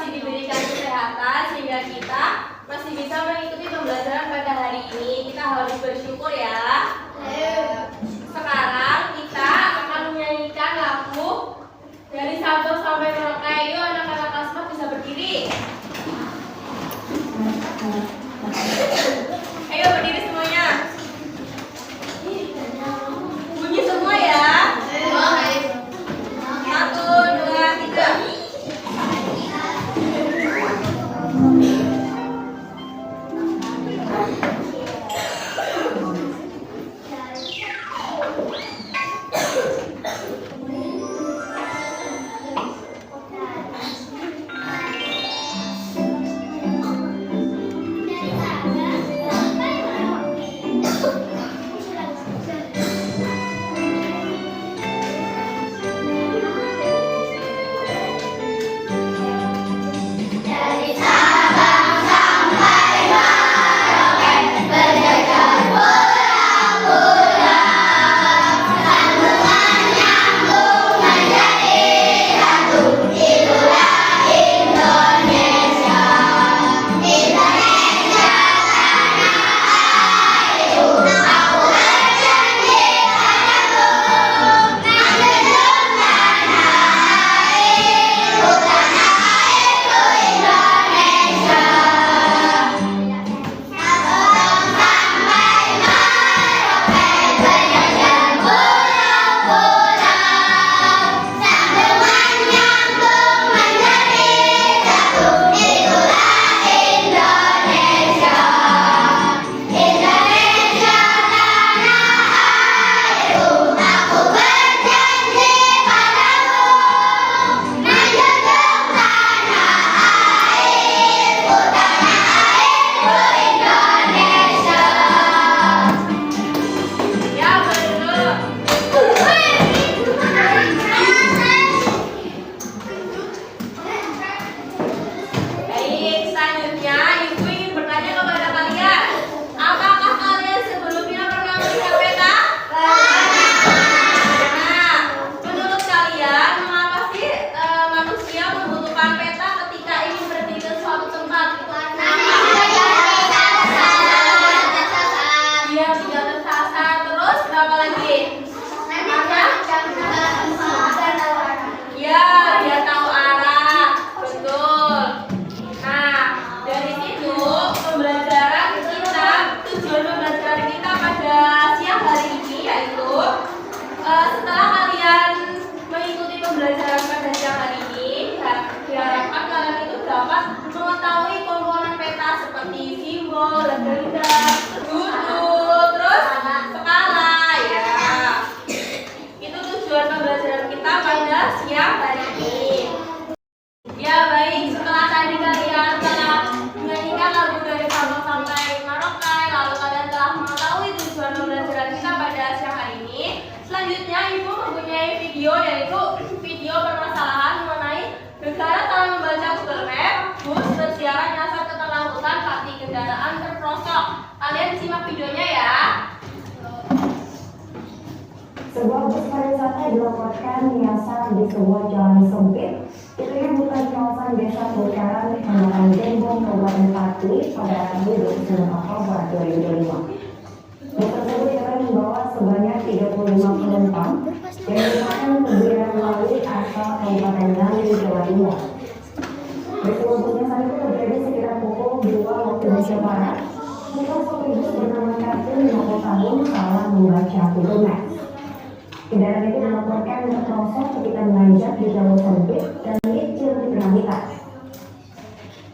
masih diberikan kesehatan sehingga kita masih bisa mengikuti pembelajaran pada hari ini. Kita harus bersyukur ya. Sekarang kita akan menyanyikan lagu dari Sabtu sampai Merauke. Yuk anak-anak kelas 4 bisa berdiri. Ayo berdiri semuanya. Bunyi semua ya. 1, 2, 3. Setelah kalian mengikuti pembelajaran pada siang hari ini, diharapkan kalian itu dapat mengetahui komponen peta seperti simbol, legenda, sudut, terus skala ya. Itu tujuan pembelajaran kita pada siang hari ini. Ya baik, setelah tadi kalian telah menyanyikan lagu dari Sabang sampai Merauke, lalu kalian telah mengetahui tujuan pembelajaran kita pada siang hari ini. Selanjutnya Ibu mempunyai video, yaitu video permasalahan mengenai negara telah membaca Google Map, bus bersiaran nyasar ke tengah hutan, pati kendaraan terprosok. Kalian simak videonya ya. Sebuah bus pariwisata dilaporkan menyasar di sebuah jalan sempit di tengah hutan kawasan Desa Pekaran, Kecamatan Gembong, Kabupaten Pati pada Rabu 29 Oktober 2025. Bus tersebut akan membawa sebanyak 35 penumpang yang merupakan perwira melalui asal Kabupaten Ngawi, Jawa Timur. Peristiwa bus nyasar itu terjadi sekitar pukul 2 waktu Indonesia Barat. Setelah sopir bus bernama Kartun 50 tahun salah membaca Google Maps. Kendaraan itu dilaporkan terprosok ketika menanjak di jalur sempit dan licin di tengah hutan.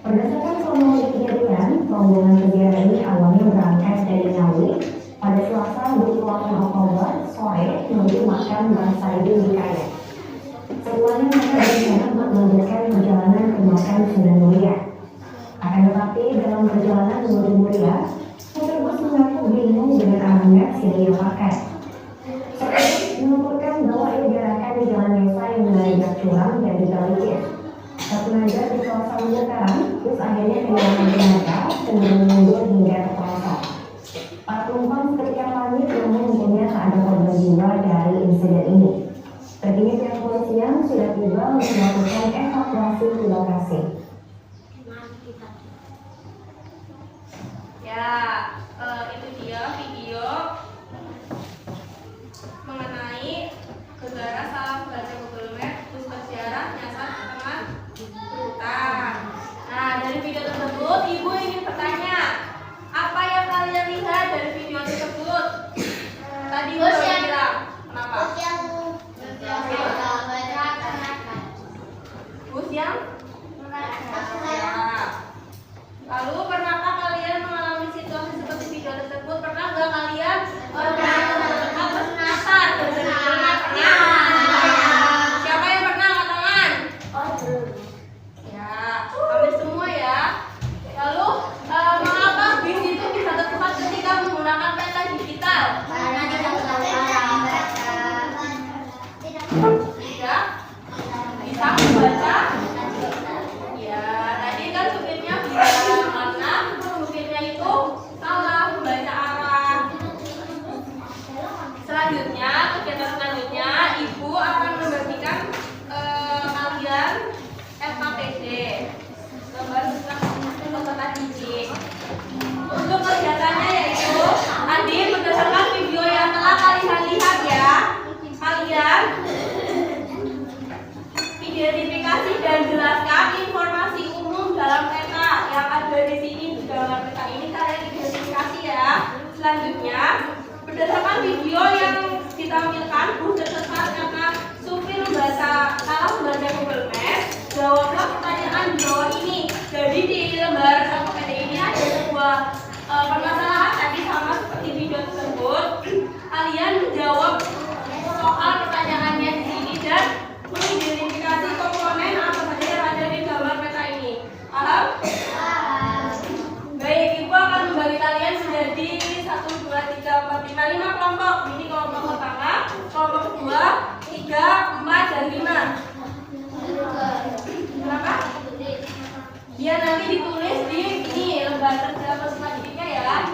Berdasarkan kronologi kejadian, rombongan peziarah ini awalnya berangkat dari Ngawi pada Selasa 28 Oktober sore menuju makam Mbah Saidin di Kayak. Setelahnya mereka berencana untuk melanjutkan perjalanan ke makam Sunan Muria. Akan tetapi dalam perjalanan menuju Muria, sopir bus mengaku bingung dengan arah maps yang ia pakai. Menuturkan bahwa ia diarahkan di jalan desa yang menanjak curam dan juga licin. Saat menanjak di kawasan Pekaran, bus akhirnya kehilangan tenaga dan mundur hingga terprosok. Para penumpang seketika panik, namun untungnya tak ada korban jiwa dari insiden ini. Terkini pihak kepolisian sudah tiba untuk melakukan evakuasi ke lokasi. Ya, itu dia video mengenai gegara salah membaca Google Map, bus berziarah nyasar ke tengah hutan. Nah, dari video tersebut, Ibu ingin bertanya, apa yang kalian lihat dari video tersebut? Tadi Ibu bilang, kenapa? Bus yang ya. Lalu pernahkah kalian mengalami situasi seperti video tersebut? Pernah nggak kalian bus nyasar ke Google Map? Pernah? Siapa yang pernah angkat tangan? Ya, hampir semua ya. Lalu mengapa bis itu bisa tepat ketika menggunakan peta digital? Tidak bisa membaca. Ya, tadi kan supirnya bilang karena supirnya itu salah membaca arah. Selanjutnya, kegiatan selanjutnya, Ibu akan membagikan kalian LKPD, lembar peserta didik. Untuk kegiatannya yaitu tadi berdasarkan video yang telah kalian lihat ya, kalian identifikasi dan jelaskan informasi umum dalam peta yang ada di sini. Di dalam peta ini kalian identifikasi ya. Selanjutnya, berdasarkan video yang ditampilkan bus tersesat karena supir salah membaca Google Maps, jawablah pertanyaan di bawah ini. Jadi di lembar LKPD ini ada sebuah permasalahan tadi sama seperti video tersebut. Kalian menjawab soal pertanyaannya di sini dan mengidentifikasi komponen apa saja yang ada di gambar peta ini. Paham? Baik, Ibu akan membagi kalian menjadi 1, 2, 3, 4, 5, 5 kelompok. Ini kelompok pertama, kelompok kedua, 3, 4, dan 5. Kenapa? Biar nanti ditulis di ini lembar kerja peserta didiknya ya.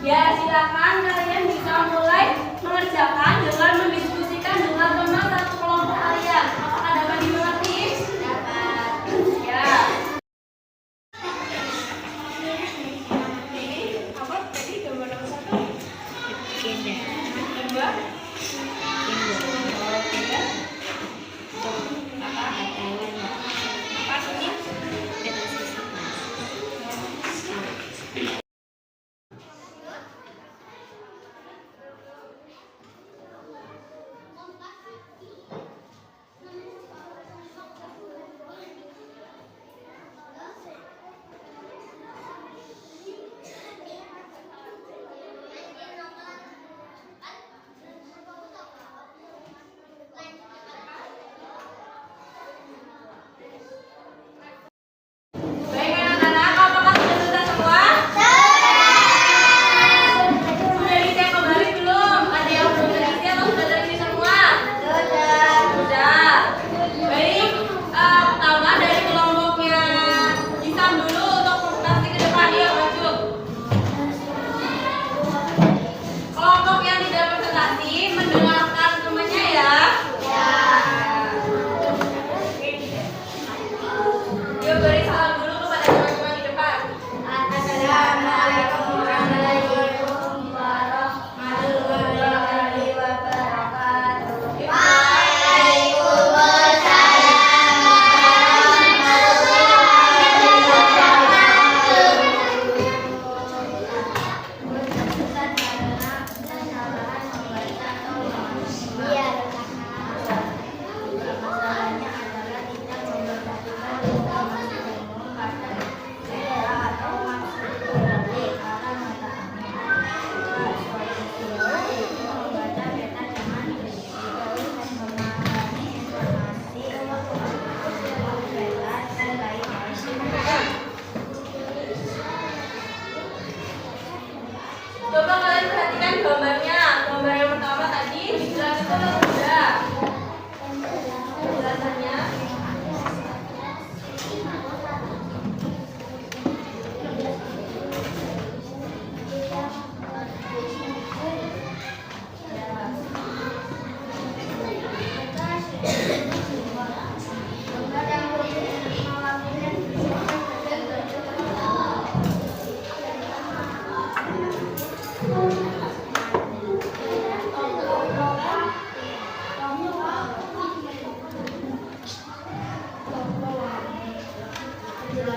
Ya, silakan kalian bisa mulai mengerjakan dengan mendiskusikan dengan teman satu kelompok kalian. Apakah dapat dimengerti? Dapat. Ya. Ini apa tadi gambar nomor 1? Gambar? Apa ini? Ya,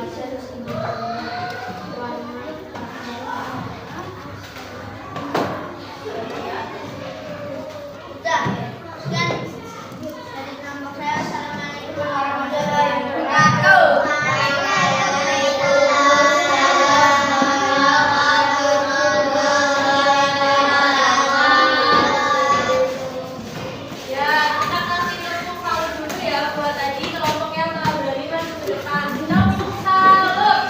kita kasih tepuk tangan dulu ya buat tadi kelompok yang telah berani maju ke depan. Tepuk salut.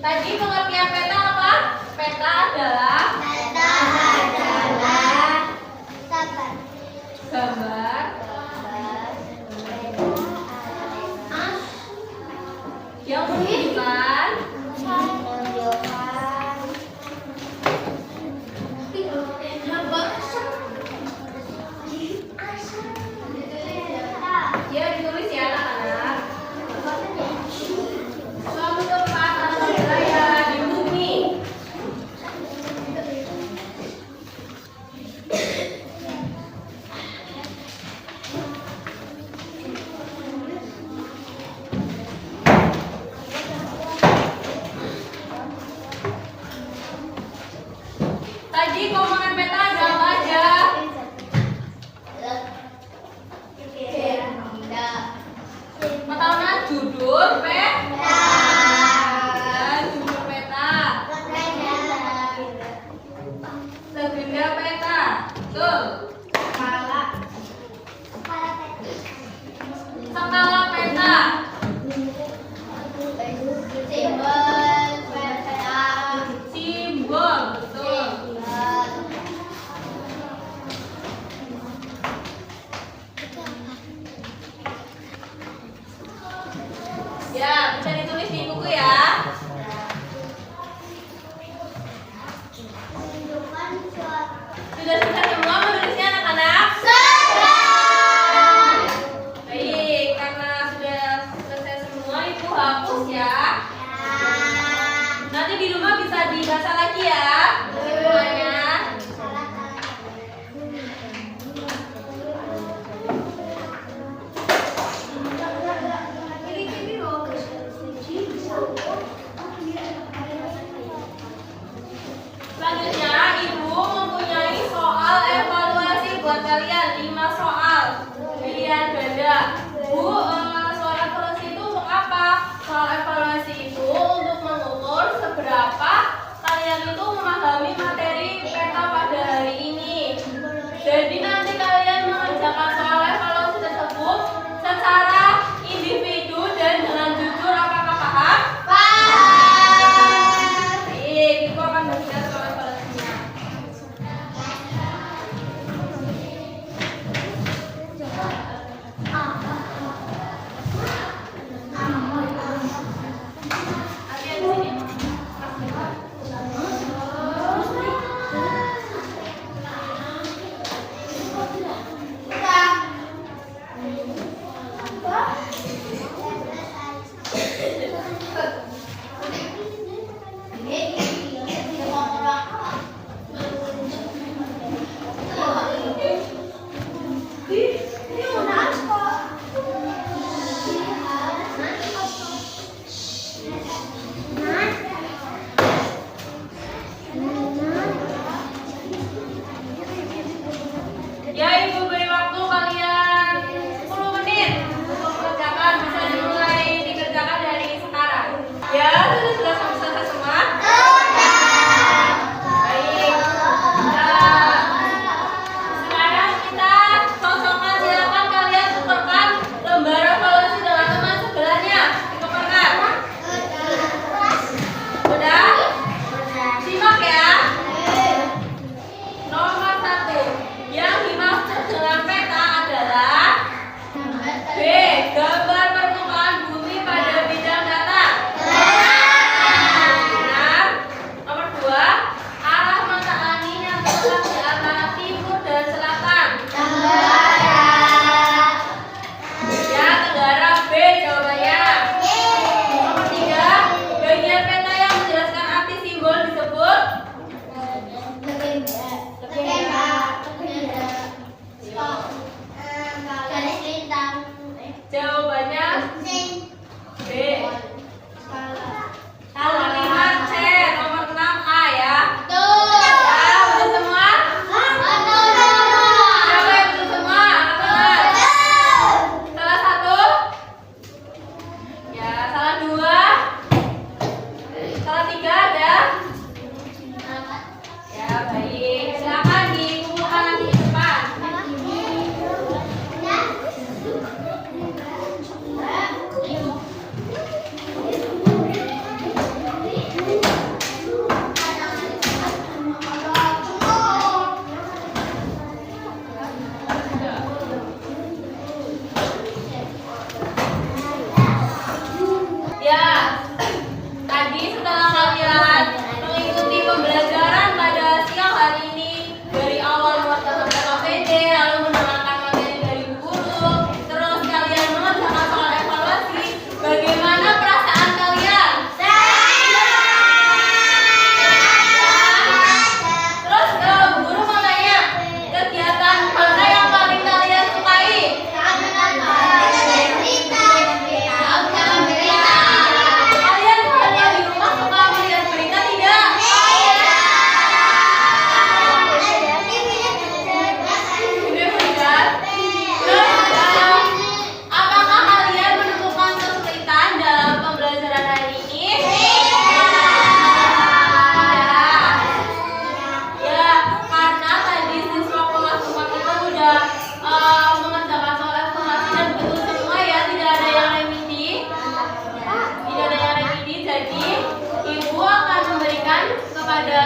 Tadi pengertian peta apa? Peta adalah gambar yang menunjukkan ya, ditulis ya anak-anak. Suatu tempat atau wilayah di bumi. Tadi komponen peta ada apa aja? Pertama judul peta. Judul peta. Legenda peta. Betul. Skala peta. Simbol. Betul. Ya, bisa ditulis di buku ya. Sudah selesai semua menulisnya anak-anak? Baik, karena sudah selesai semua, Ibu hapus ya. Nanti di rumah bisa dibaca lagi ya semuanya. Selanjutnya, Ibu mempunyai soal evaluasi buat kalian, 5 soal pilihan ganda. Bu, soal evaluasi itu untuk apa? Soal evaluasi itu untuk mengukur seberapa kalian itu memahami materi Jadi setelah kalian mengikuti pembelajaran pada siang hari ini dari awal mengerjakan PKPD, lalu mendengarkan materi dari guru, terus kalian mengerjakan soal evaluasi, bagaimana perasaan kalian? Terus guru mau tanya, kegiatan mana yang paling kalian sukai? Kalian kalau di rumah suka melihat berita tidak? Sudah melihat? Terus, apakah kalian menemukan kesulitan dalam pembelajaran hari ini? Ya, karena tadi siswa kelas 4 itu udah mengerjakan soal evaluasi dan betul semua ya, tidak ada yang remedi. Tidak ada yang remedi, jadi ibu akan memberikan kepada